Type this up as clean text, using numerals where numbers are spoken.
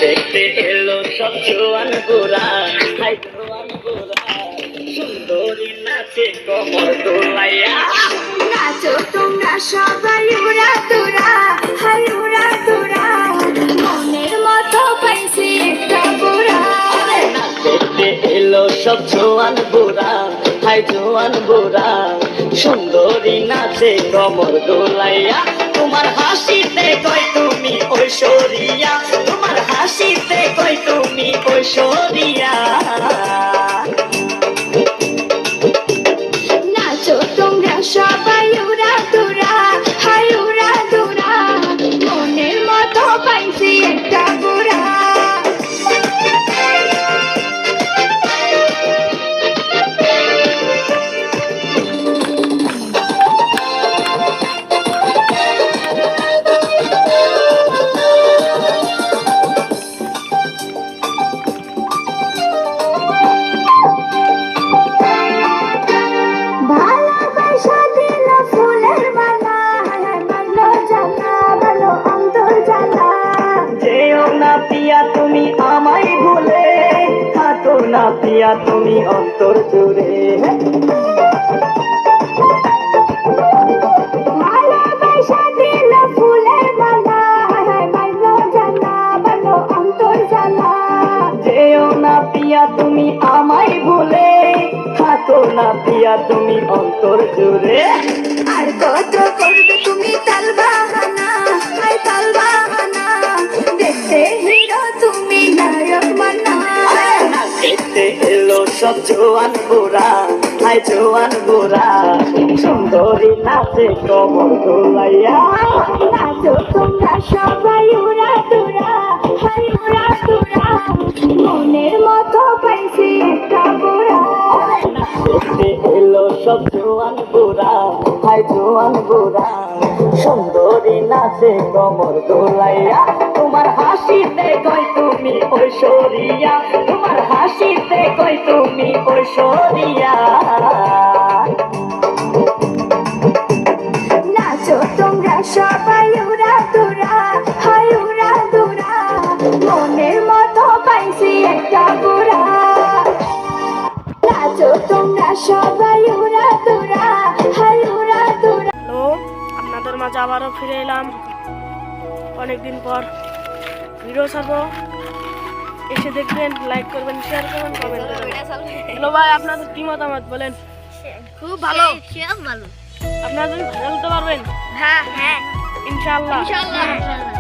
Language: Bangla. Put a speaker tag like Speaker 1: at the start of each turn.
Speaker 1: দেখতে এলো সব জোয়ান গোরা, হাই জোয়ান গোরা, সুন্দরী নাচে কমর দোলাইয়া।
Speaker 2: নাচো তোমরা সবাই উড়া তোরা, হাই উড়া তোরা, মনের মতো পাইছি একটা গোরা।
Speaker 1: দেখতে এলো সব জোয়ান গোরা, হাই জোয়ান গোরা, সুন্দরী নাচে কমর দোলাইয়া। তোমার হাসিতে কই তুমি ঐশ্বরিয়া, তোমার হাসিতে কই তুমি ঐশ্বরিয়া।
Speaker 2: নাচো তোমরা সবাই উড়া তোরা, হাই উড়া তোরা, মনের মতো পাইছি একটা গোরা।
Speaker 1: তুমি আমায় ভুলে থাকো না পিয়া, তুমি অন্তর জুড়ে।
Speaker 2: ভালোবাসা দিল ফুলের মালা, মাইলো জানা বলো অন্তর জ্বালা।
Speaker 1: যেও না পিয়া তুমি আমায় ভুলে থাকো না পিয়া, তুমি অন্তর জুড়ে।
Speaker 2: আর কত করবে তুমি তাল বাহানা, আই তাল বাহানা, দেখতে হিরো তুমি নায়ক মানা।
Speaker 1: দেখতে এলো সব জোয়ান গোরা, হাই জোয়ান গোরা, সুন্দরী নাচে কমর দোলাইয়া।
Speaker 2: নাচো তোমরা সবাই উড়া তোরা, হাই উড়া তোরা, মনের মতো পাইছি একটা গোরা।
Speaker 1: দেখতে এলো সব জোয়ান গোরা, হাই জোয়ান গোরা, সুন্দরী নাচে কমর দোলাইয়া। তোমার হাসিতে কই তুমি ঐশ্বরিয়া, তোমার হাসিতে কই তুমি ঐশ্বরিয়া।
Speaker 2: নাচো তোমরা সবাই উড়া তোরা, হাই উড়া তোরা, মনের মতো পাইছি একটা গোরা। নাচো তোমরা সবাই উড়া তোরা, হাই উড়া তোরা।
Speaker 3: হ্যালো, আপনাদের মাঝে আবারও ফিরে এলাম অনেকদিন পর। ভিডিও ছাড়বো, এসে দেখবেন, লাইক করবেন, শেয়ার করবেন, কমেন্ট করবেন। হ্যালো ভাই, আপনাদের কি মতামত বলেন?
Speaker 2: খুব ভালো, ভালো।
Speaker 3: আপনারা যদি ভালো হতে পারবেন?
Speaker 2: হ্যাঁ হ্যাঁ,
Speaker 3: ইনশাআল্লাহ।
Speaker 2: ইনশাআল্লাহ।